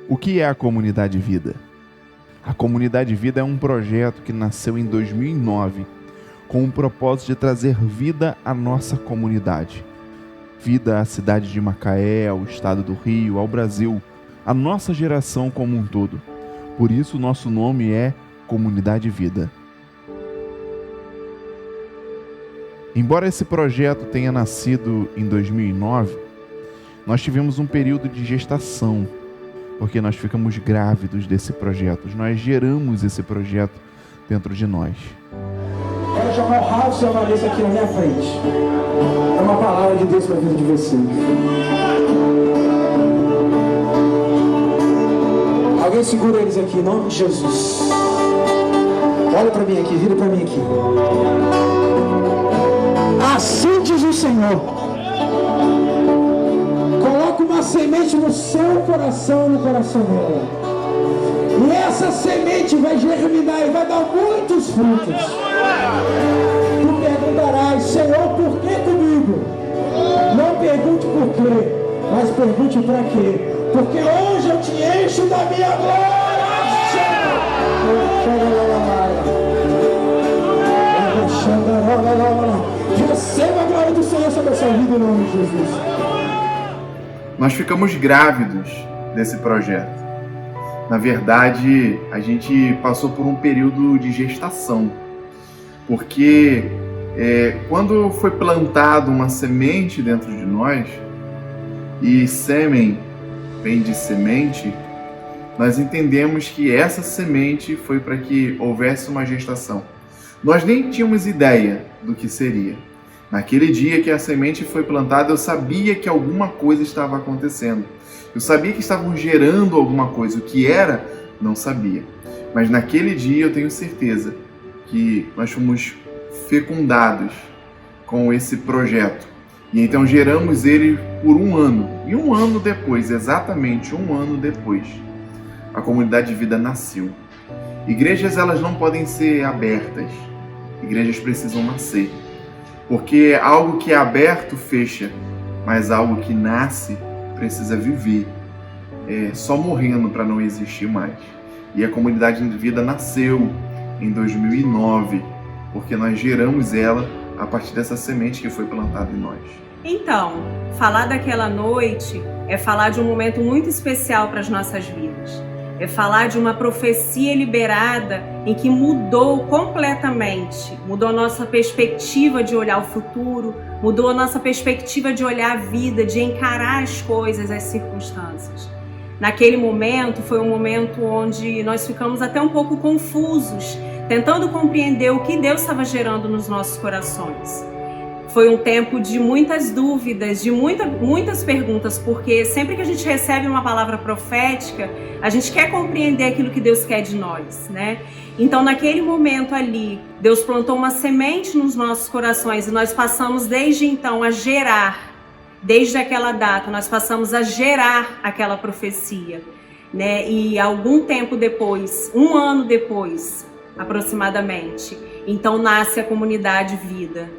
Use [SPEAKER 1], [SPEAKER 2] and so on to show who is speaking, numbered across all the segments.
[SPEAKER 1] O que é a Comunidade Vida? A Comunidade Vida é um projeto que nasceu em 2009 com o propósito de trazer vida à nossa comunidade. Vida à cidade de Macaé, ao estado do Rio, ao Brasil, à nossa geração como um todo. Por isso, nosso nome é Comunidade Vida. Embora esse projeto tenha nascido em 2009, nós tivemos um período de gestação, porque nós ficamos grávidos desse projeto. Nós geramos esse projeto dentro de nós.
[SPEAKER 2] Quero chamar o Rafa e a Vanessa aqui na minha frente. É uma palavra de Deus para a vida de vocês. Alguém segura eles aqui, em nome de Jesus. Olha para mim aqui, vira para mim aqui. Assim diz o Senhor: coloca uma semente no seu coração e no coração dela. E essa semente vai germinar e vai dar muitos frutos. Tu perguntarás: Senhor, por que comigo? Não pergunte por quê, mas pergunte para quê. Porque hoje eu te encho da minha glória. Receba a glória do Senhor sobre a sua vida em nome de Jesus.
[SPEAKER 3] Nós ficamos grávidos desse projeto. Na verdade, a gente passou por um período de gestação, porque quando foi plantada uma semente dentro de nós, e sêmen vem de semente, nós entendemos que essa semente foi para que houvesse uma gestação. Nós nem tínhamos ideia do que seria. Naquele dia que a semente foi plantada, eu sabia que alguma coisa estava acontecendo. Eu sabia que estavam gerando alguma coisa. O que era, não sabia. Mas naquele dia eu tenho certeza que nós fomos fecundados com esse projeto. E então geramos ele por um ano. E um ano depois, exatamente um ano depois, a Comunidade de Vida nasceu. Igrejas, elas não podem ser abertas. Igrejas precisam nascer. Porque algo que é aberto fecha, mas algo que nasce precisa viver, só morrendo para não existir mais. E a Comunidade de Vida nasceu em 2009, porque nós geramos ela a partir dessa semente que foi plantada em nós.
[SPEAKER 4] Então, falar daquela noite é falar de um momento muito especial para as nossas vidas. É falar de uma profecia liberada em que mudou completamente, mudou a nossa perspectiva de olhar o futuro, mudou a nossa perspectiva de olhar a vida, de encarar as coisas, as circunstâncias. Naquele momento, foi um momento onde nós ficamos até um pouco confusos, tentando compreender o que Deus estava gerando nos nossos corações. Foi um tempo de muitas dúvidas, de muitas perguntas, porque sempre que a gente recebe uma palavra profética, a gente quer compreender aquilo que Deus quer de nós, né? Então, naquele momento ali, Deus plantou uma semente nos nossos corações e nós passamos desde então a gerar, desde aquela data, nós passamos a gerar aquela profecia, né? E algum tempo depois, um ano depois, aproximadamente, então nasce a Comunidade Vida.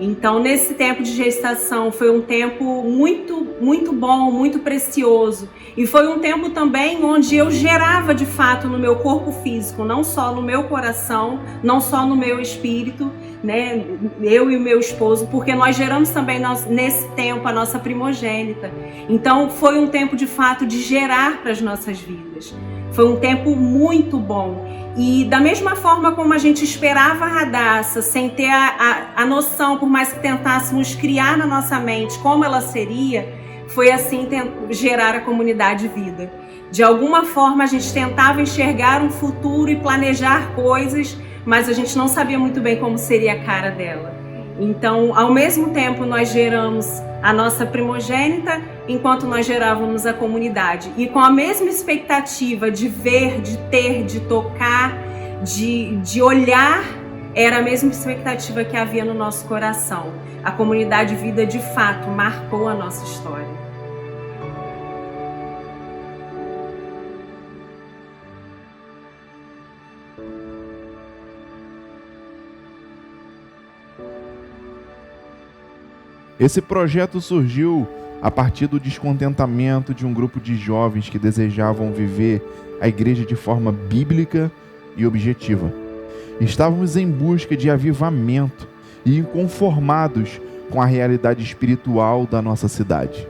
[SPEAKER 4] Então, nesse tempo de gestação, foi um tempo muito, muito bom, muito precioso. E foi um tempo também onde eu gerava, de fato, no meu corpo físico, não só no meu coração, não só no meu espírito, né? Eu e o meu esposo, porque nós geramos também nesse tempo a nossa primogênita. Então, foi um tempo, de fato, de gerar para as nossas vidas. Foi um tempo muito bom. E da mesma forma como a gente esperava a Radassa, sem ter a noção, por mais que tentássemos criar na nossa mente como ela seria, foi assim gerar a Comunidade Vida. De alguma forma a gente tentava enxergar um futuro e planejar coisas, mas a gente não sabia muito bem como seria a cara dela. Então, ao mesmo tempo, nós geramos a nossa primogênita, enquanto nós gerávamos a comunidade. E com a mesma expectativa de ver, de ter, de tocar, de olhar, era a mesma expectativa que havia no nosso coração. A Comunidade Vida, de fato, marcou a nossa história.
[SPEAKER 1] Esse projeto surgiu a partir do descontentamento de um grupo de jovens que desejavam viver a igreja de forma bíblica e objetiva. Estávamos em busca de avivamento e inconformados com a realidade espiritual da nossa cidade.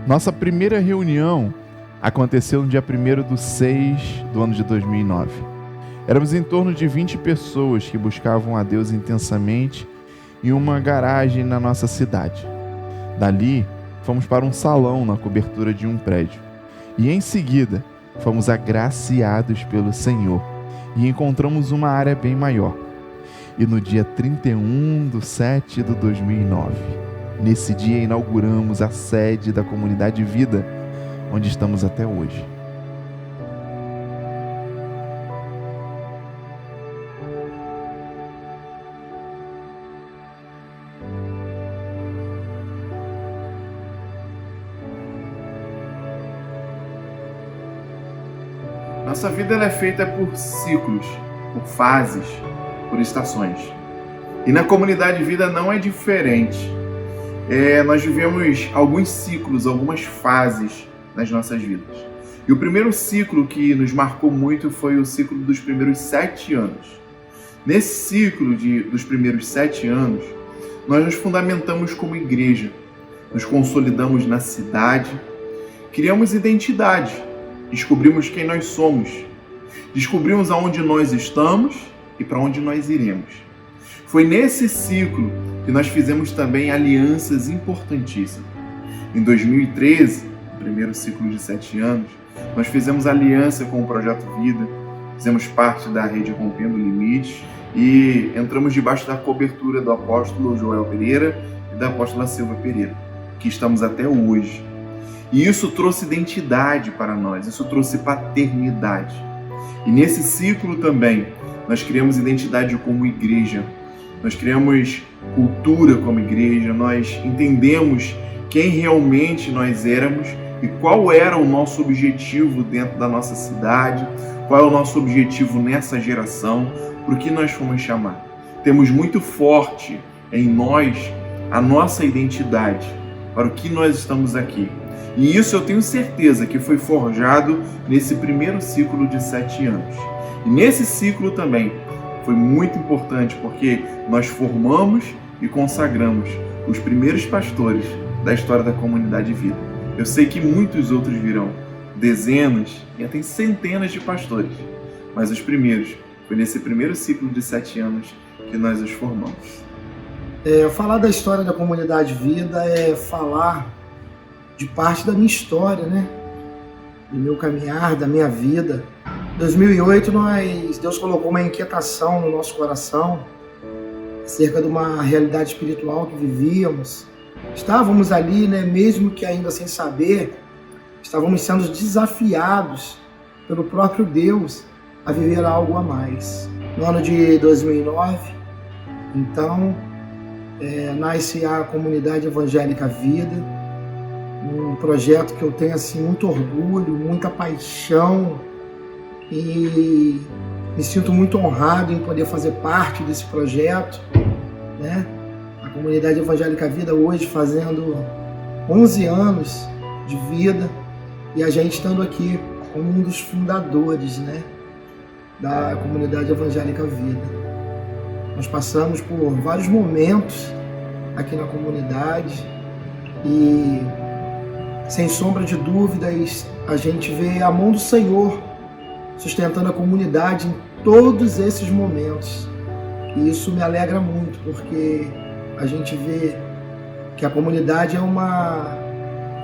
[SPEAKER 1] Nossa primeira reunião aconteceu no dia 1º/6 do ano de 2009. Éramos em torno de 20 pessoas que buscavam a Deus intensamente em uma garagem na nossa cidade. Dali, fomos para um salão na cobertura de um prédio. E em seguida, fomos agraciados pelo Senhor e encontramos uma área bem maior. E no dia 31/7 de 2009, nesse dia inauguramos a sede da Comunidade Vida, onde estamos até hoje.
[SPEAKER 3] Nossa vida ela é feita por ciclos, por fases, por estações. E na Comunidade Vida não é diferente. Nós vivemos alguns ciclos, algumas fases nas nossas vidas. E o primeiro ciclo que nos marcou muito foi o ciclo dos primeiros 7 anos. Nesse ciclo dos primeiros 7 anos, nós nos fundamentamos como igreja, nos consolidamos na cidade, criamos identidade, descobrimos quem nós somos, descobrimos aonde nós estamos e para onde nós iremos. Foi nesse ciclo que nós fizemos também alianças importantíssimas. Em 2013, no primeiro ciclo de 7 anos, nós fizemos aliança com o Projeto Vida, fizemos parte da Rede Rompendo Limites e entramos debaixo da cobertura do apóstolo Joel Pereira e da apóstola Silva Pereira, que estamos até hoje. E isso trouxe identidade para nós, isso trouxe paternidade. E nesse ciclo também, nós criamos identidade como igreja, nós criamos cultura como igreja, nós entendemos quem realmente nós éramos e qual era o nosso objetivo dentro da nossa cidade, qual é o nosso objetivo nessa geração, por que nós fomos chamados. Temos muito forte em nós a nossa identidade, para o que nós estamos aqui. E isso eu tenho certeza que foi forjado nesse primeiro ciclo de 7 anos. E nesse ciclo também foi muito importante porque nós formamos e consagramos os primeiros pastores da história da Comunidade Vida. Eu sei que muitos outros virão, dezenas e até centenas de pastores, mas os primeiros, foi nesse primeiro ciclo de 7 anos que nós os formamos.
[SPEAKER 2] Falar da história da Comunidade Vida é falar de parte da minha história, né? Do meu caminhar, da minha vida. Em 2008, Deus colocou uma inquietação no nosso coração acerca de uma realidade espiritual que vivíamos. Estávamos ali, né, mesmo que ainda sem saber, estávamos sendo desafiados pelo próprio Deus a viver algo a mais. No ano de 2009, então, nasce a Comunidade Evangélica Vida, um projeto que eu tenho assim, muito orgulho, muita paixão e me sinto muito honrado em poder fazer parte desse projeto, né? A Comunidade Evangélica Vida hoje fazendo 11 anos de vida e a gente estando aqui como um dos fundadores, né, da Comunidade Evangélica Vida. Nós passamos por vários momentos aqui na comunidade e, sem sombra de dúvidas, a gente vê a mão do Senhor sustentando a comunidade em todos esses momentos. E isso me alegra muito, porque a gente vê que a comunidade é uma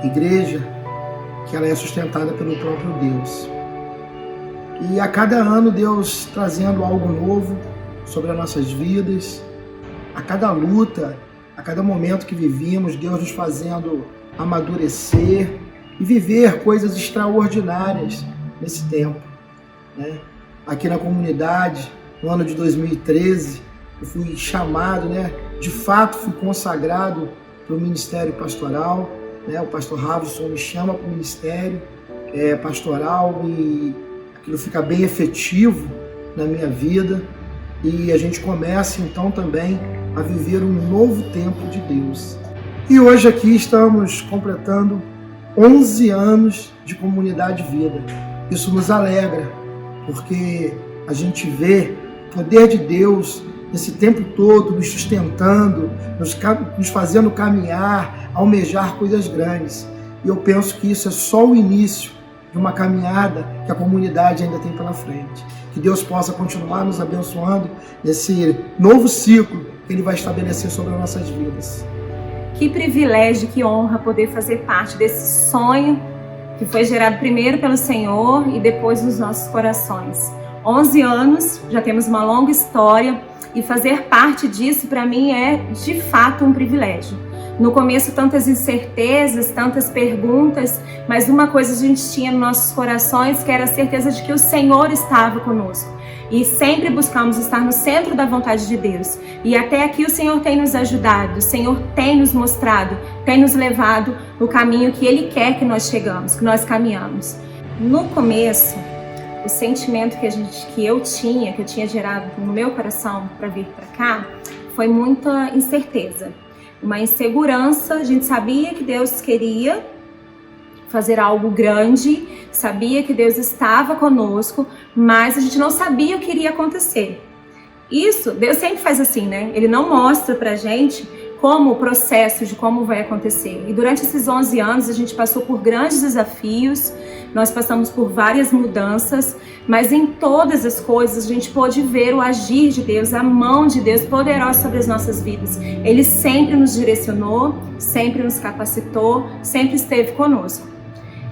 [SPEAKER 2] igreja que ela é sustentada pelo próprio Deus. E a cada ano Deus trazendo algo novo sobre as nossas vidas, a cada luta, a cada momento que vivíamos, Deus nos fazendo amadurecer e viver coisas extraordinárias nesse tempo, né? Aqui na comunidade, no ano de 2013, eu fui chamado, né? De fato, fui consagrado para o ministério pastoral, né? O pastor Ravison me chama para o ministério pastoral e aquilo fica bem efetivo na minha vida, e a gente começa então também a viver um novo tempo de Deus. E hoje aqui estamos completando 11 anos de Comunidade Vida. Isso nos alegra, porque a gente vê o poder de Deus esse tempo todo nos sustentando, nos fazendo caminhar, almejar coisas grandes. E eu penso que isso é só o início de uma caminhada que a comunidade ainda tem pela frente. Que Deus possa continuar nos abençoando nesse novo ciclo que Ele vai estabelecer sobre as nossas vidas.
[SPEAKER 4] Que privilégio, que honra poder fazer parte desse sonho que foi gerado primeiro pelo Senhor e depois nos nossos corações. 11 anos, já temos uma longa história, e fazer parte disso para mim é de fato um privilégio. No começo tantas incertezas, tantas perguntas, mas uma coisa a gente tinha nos nossos corações, que era a certeza de que o Senhor estava conosco. E sempre buscamos estar no centro da vontade de Deus. E até aqui o Senhor tem nos ajudado, o Senhor tem nos mostrado, tem nos levado no caminho que Ele quer que nós chegamos, que nós caminhamos. No começo, o sentimento que eu tinha gerado no meu coração para vir para cá, foi muita incerteza. Uma insegurança. A gente sabia que Deus queria fazer algo grande, sabia que Deus estava conosco, mas a gente não sabia o que iria acontecer. Isso, Deus sempre faz assim, né? Ele não mostra pra gente como o processo de como vai acontecer. E durante esses 11 anos a gente passou por grandes desafios, nós passamos por várias mudanças, mas em todas as coisas a gente pôde ver o agir de Deus, a mão de Deus poderosa sobre as nossas vidas. Ele sempre nos direcionou, sempre nos capacitou, sempre esteve conosco.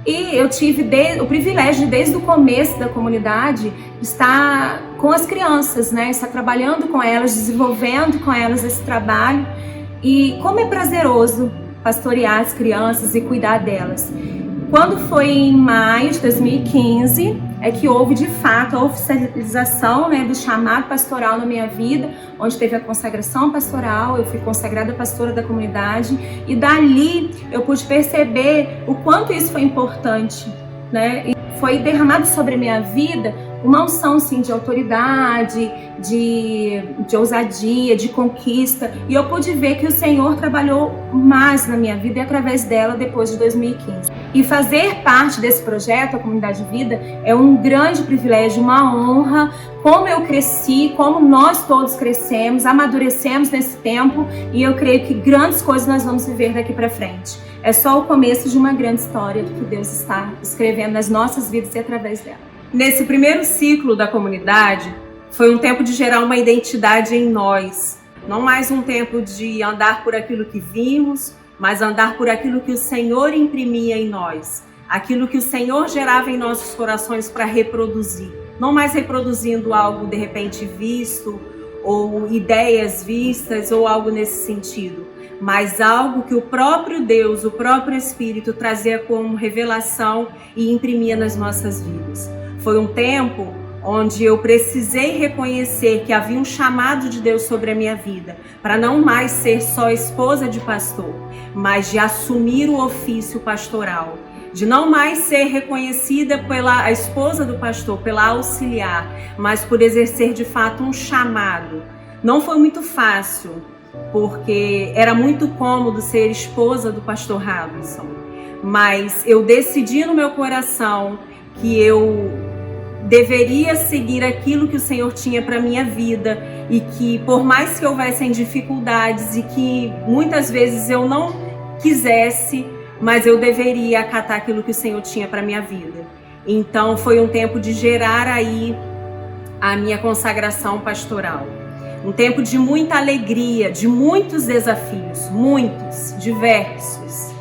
[SPEAKER 4] E eu tive o privilégio, desde o começo da comunidade, estar com as crianças, né? Estar trabalhando com elas, desenvolvendo com elas esse trabalho. E como é prazeroso pastorear as crianças e cuidar delas. Quando foi em maio de 2015, é que houve de fato a oficialização, né, do chamado pastoral na minha vida, onde teve a consagração pastoral, eu fui consagrada pastora da comunidade, e dali eu pude perceber o quanto isso foi importante, né? E foi derramado sobre a minha vida uma unção, sim, de autoridade, de ousadia, de conquista. E eu pude ver que o Senhor trabalhou mais na minha vida e através dela depois de 2015. E fazer parte desse projeto, a Comunidade Vida, é um grande privilégio, uma honra. Como eu cresci, como nós todos crescemos, amadurecemos nesse tempo, e eu creio que grandes coisas nós vamos viver daqui para frente. É só o começo de uma grande história que Deus está escrevendo nas nossas vidas e através dela. Nesse primeiro ciclo da comunidade, foi um tempo de gerar uma identidade em nós. Não mais um tempo de andar por aquilo que vimos, mas andar por aquilo que o Senhor imprimia em nós. Aquilo que o Senhor gerava em nossos corações para reproduzir. Não mais reproduzindo algo de repente visto, ou ideias vistas, ou algo nesse sentido. Mas algo que o próprio Deus, o próprio Espírito trazia como revelação e imprimia nas nossas vidas. Foi um tempo onde eu precisei reconhecer que havia um chamado de Deus sobre a minha vida, para não mais ser só esposa de pastor, mas de assumir o ofício pastoral, de não mais ser reconhecida pela esposa do pastor, pela auxiliar, mas por exercer de fato um chamado. Não foi muito fácil, porque era muito cômodo ser esposa do pastor Robinson, mas eu decidi no meu coração que eu deveria seguir aquilo que o Senhor tinha para minha vida, e que por mais que houvessem dificuldades e que muitas vezes eu não quisesse, mas eu deveria acatar aquilo que o Senhor tinha para minha vida. Então foi um tempo de gerar aí a minha consagração pastoral. Um tempo de muita alegria, de muitos desafios, muitos, diversos.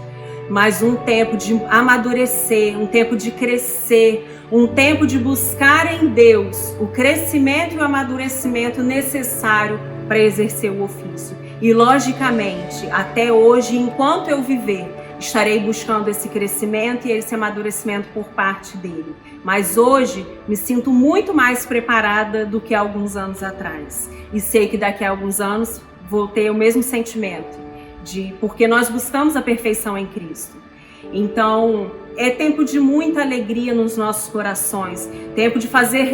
[SPEAKER 4] Mas um tempo de amadurecer, um tempo de crescer, um tempo de buscar em Deus o crescimento e o amadurecimento necessário para exercer o ofício. E logicamente, até hoje, enquanto eu viver, estarei buscando esse crescimento e esse amadurecimento por parte dele. Mas hoje me sinto muito mais preparada do que há alguns anos atrás. E sei que daqui a alguns anos vou ter o mesmo sentimento, porque nós buscamos a perfeição em Cristo. Então, é tempo de muita alegria nos nossos corações, tempo de fazer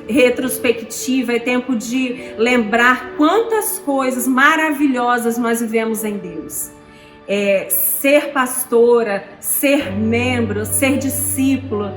[SPEAKER 4] retrospectiva, é tempo de lembrar quantas coisas maravilhosas nós vivemos em Deus. Ser pastora, ser membro, ser discípulo,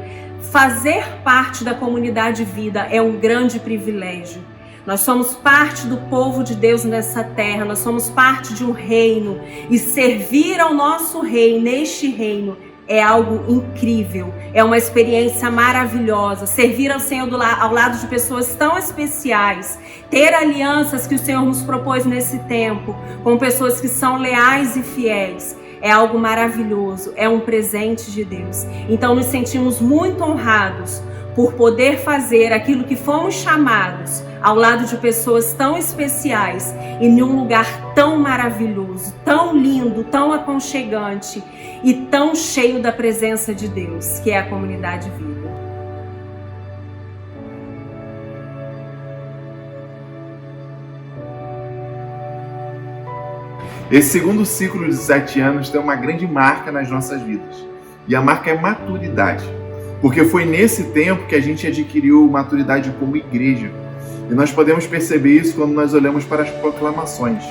[SPEAKER 4] fazer parte da comunidade Vida é um grande privilégio. Nós somos parte do povo de Deus nessa terra, nós somos parte de um reino, e servir ao nosso rei neste reino é algo incrível, é uma experiência maravilhosa. Servir ao Senhor ao lado de pessoas tão especiais, ter alianças que o Senhor nos propôs nesse tempo, com pessoas que são leais e fiéis, é algo maravilhoso, é um presente de Deus. Então nos sentimos muito honrados por poder fazer aquilo que fomos chamados ao lado de pessoas tão especiais e em um lugar tão maravilhoso, tão lindo, tão aconchegante e tão cheio da presença de Deus, que é a comunidade Vida.
[SPEAKER 3] Esse segundo ciclo de 7 anos tem uma grande marca nas nossas vidas. E a marca é maturidade. Porque foi nesse tempo que a gente adquiriu maturidade como igreja. E nós podemos perceber isso quando nós olhamos para as proclamações.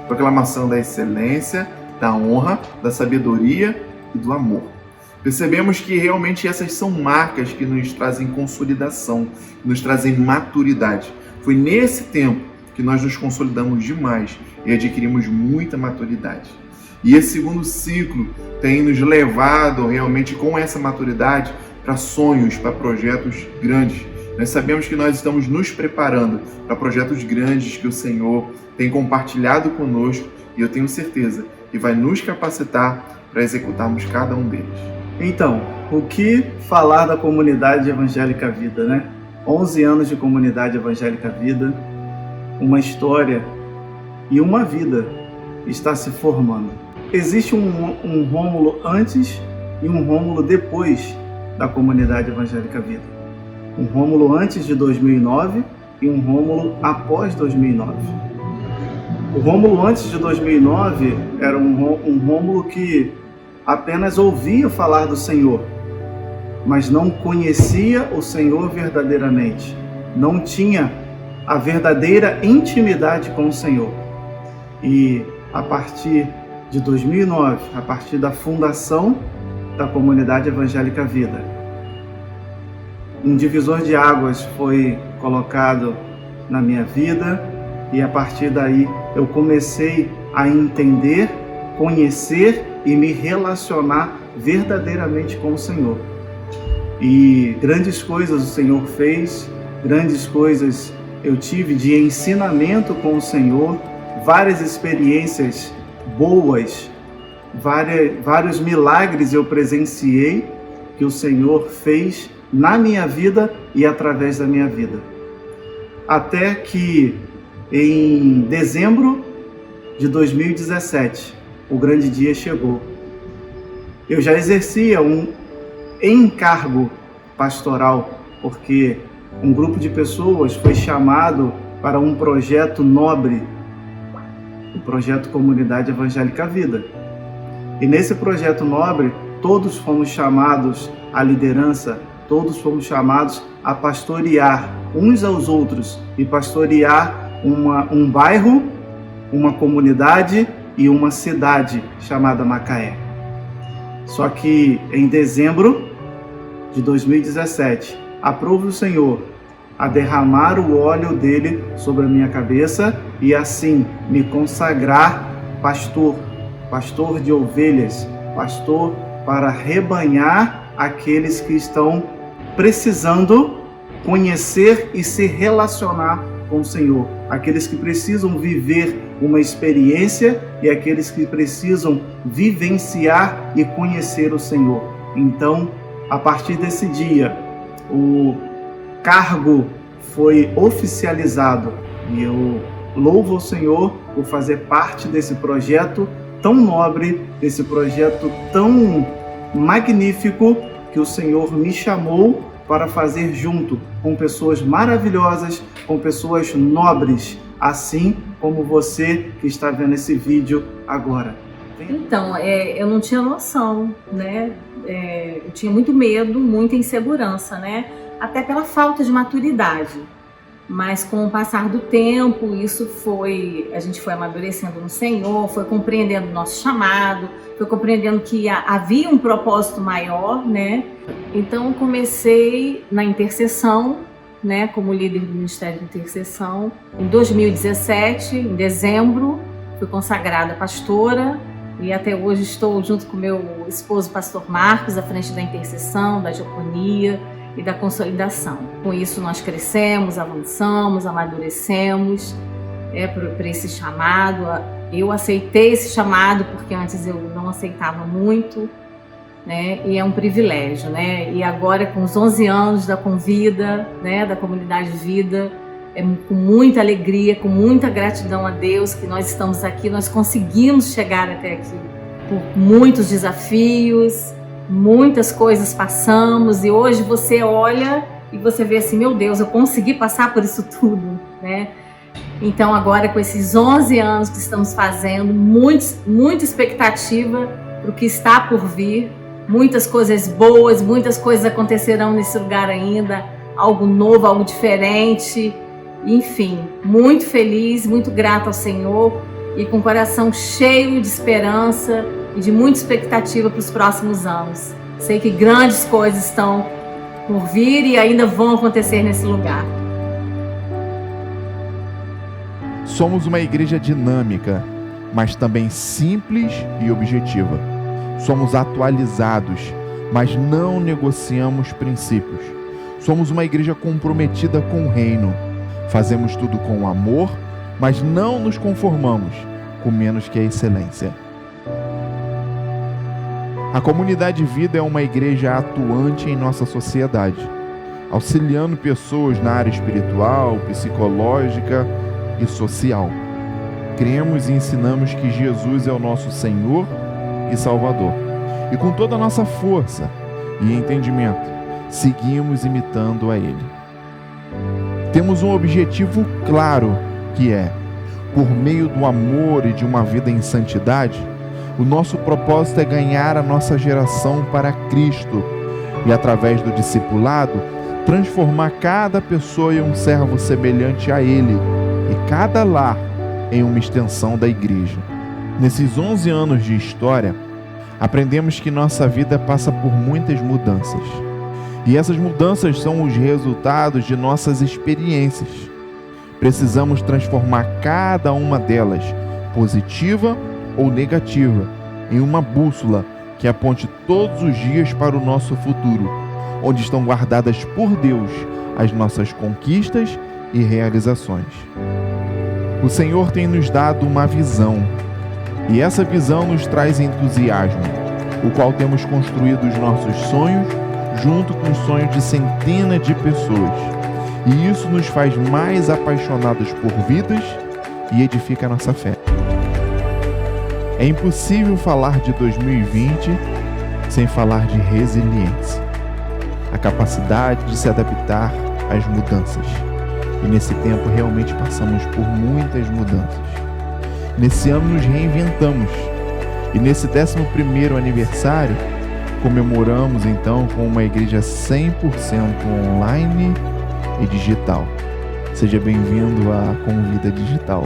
[SPEAKER 3] Proclamação da excelência, da honra, da sabedoria e do amor. Percebemos que realmente essas são marcas que nos trazem consolidação, que nos trazem maturidade. Foi nesse tempo que nós nos consolidamos demais e adquirimos muita maturidade. E esse segundo ciclo tem nos levado realmente com essa maturidade para sonhos, para projetos grandes. Nós sabemos que nós estamos nos preparando para projetos grandes que o Senhor tem compartilhado conosco, e eu tenho certeza que vai nos capacitar para executarmos cada um deles.
[SPEAKER 5] Então, o que falar da comunidade Evangélica Vida, né? 11 anos de comunidade Evangélica Vida, uma história e uma vida está se formando. Existe um Rômulo antes e um Rômulo depois da comunidade Evangélica Vida. Um Rômulo antes de 2009 e um Rômulo após 2009. O Rômulo antes de 2009 era um Rômulo que apenas ouvia falar do Senhor, mas não conhecia o Senhor verdadeiramente. Não tinha a verdadeira intimidade com o Senhor. E a partir de 2009, a partir da fundação da comunidade Evangélica Vida, um divisor de águas foi colocado na minha vida, e a partir daí eu comecei a entender, conhecer e me relacionar verdadeiramente com o Senhor. E grandes coisas o Senhor fez, grandes coisas eu tive de ensinamento com o Senhor, várias experiências boas, vários milagres eu presenciei que o Senhor fez na minha vida e através da minha vida. Até que em dezembro de 2017, o grande dia chegou. Eu já exercia um encargo pastoral, porque um grupo de pessoas foi chamado para um projeto nobre, o projeto Comunidade Evangélica Vida. E nesse projeto nobre, todos fomos chamados à liderança, todos fomos chamados a pastorear uns aos outros e pastorear um bairro, uma comunidade e uma cidade chamada Macaé. Só que em dezembro de 2017, aprove o Senhor a derramar o óleo dele sobre a minha cabeça e assim me consagrar pastor de ovelhas, pastor para rebanhar aqueles que estão precisando conhecer e se relacionar com o Senhor, aqueles que precisam viver uma experiência e aqueles que precisam vivenciar e conhecer o Senhor. Então, a partir desse dia, o cargo foi oficializado e eu louvo o Senhor por fazer parte desse projeto tão nobre, desse projeto tão magnífico que o Senhor me chamou para fazer junto com pessoas maravilhosas, com pessoas nobres, assim como você que está vendo esse vídeo agora.
[SPEAKER 4] Então, eu não tinha noção, né? Eu tinha muito medo, muita insegurança, né? Até pela falta de maturidade. Mas com o passar do tempo, a gente foi amadurecendo no Senhor, foi compreendendo o nosso chamado, foi compreendendo que havia um propósito maior, né? Então comecei na intercessão, né, como líder do Ministério de Intercessão. Em 2017, em dezembro, fui consagrada pastora e até hoje estou junto com meu esposo, pastor Marcos, à frente da intercessão, da diaconia e da consolidação. Com isso nós crescemos, avançamos, amadurecemos para esse chamado. Eu aceitei esse chamado porque antes eu não aceitava muito, né? E é um privilégio, né? E agora com os 11 anos da Convida, né, da Comunidade Vida, com muita alegria, com muita gratidão a Deus que nós estamos aqui, nós conseguimos chegar até aqui por muitos desafios, muitas coisas passamos, e hoje você olha e você vê assim, meu Deus, eu consegui passar por isso tudo, né? Então agora com esses 11 anos que estamos fazendo, muita expectativa para o que está por vir, muitas coisas boas, muitas coisas acontecerão nesse lugar ainda, algo novo, algo diferente, enfim, muito feliz, muito grata ao Senhor e com o coração cheio de esperança e de muita expectativa para os próximos anos. Sei que grandes coisas estão por vir e ainda vão acontecer nesse lugar.
[SPEAKER 1] Somos uma igreja dinâmica, mas também simples e objetiva. Somos atualizados, mas não negociamos princípios. Somos uma igreja comprometida com o reino. Fazemos tudo com amor, mas não nos conformamos com menos que a excelência. A Comunidade Vida é uma igreja atuante em nossa sociedade, auxiliando pessoas na área espiritual, psicológica e social. Cremos e ensinamos que Jesus é o nosso Senhor e Salvador. E com toda a nossa força e entendimento, seguimos imitando a Ele. Temos um objetivo claro, que é, por meio do amor e de uma vida em santidade, o nosso propósito é ganhar a nossa geração para Cristo e, através do discipulado, transformar cada pessoa em um servo semelhante a Ele e cada lar em uma extensão da igreja. Nesses 11 anos de história, aprendemos que nossa vida passa por muitas mudanças. E essas mudanças são os resultados de nossas experiências. Precisamos transformar cada uma delas, positiva ou negativa, em uma bússola que aponte todos os dias para o nosso futuro, onde estão guardadas por Deus as nossas conquistas e realizações. O Senhor tem nos dado uma visão, e essa visão nos traz entusiasmo, o qual temos construído os nossos sonhos junto com os sonhos de centenas de pessoas. E isso nos faz mais apaixonados por vidas e edifica a nossa fé. É impossível falar de 2020 sem falar de resiliência, a capacidade de se adaptar às mudanças. E nesse tempo realmente passamos por muitas mudanças. Nesse ano nos reinventamos e nesse 11º aniversário comemoramos então com uma igreja 100% online e digital. Seja bem-vindo à Convida Digital.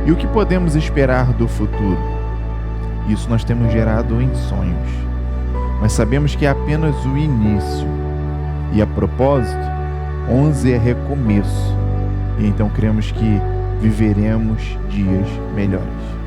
[SPEAKER 1] E o que podemos esperar do futuro? Isso nós temos gerado em sonhos, mas sabemos que é apenas o início. E a propósito, 11 é recomeço. E então cremos que viveremos dias melhores.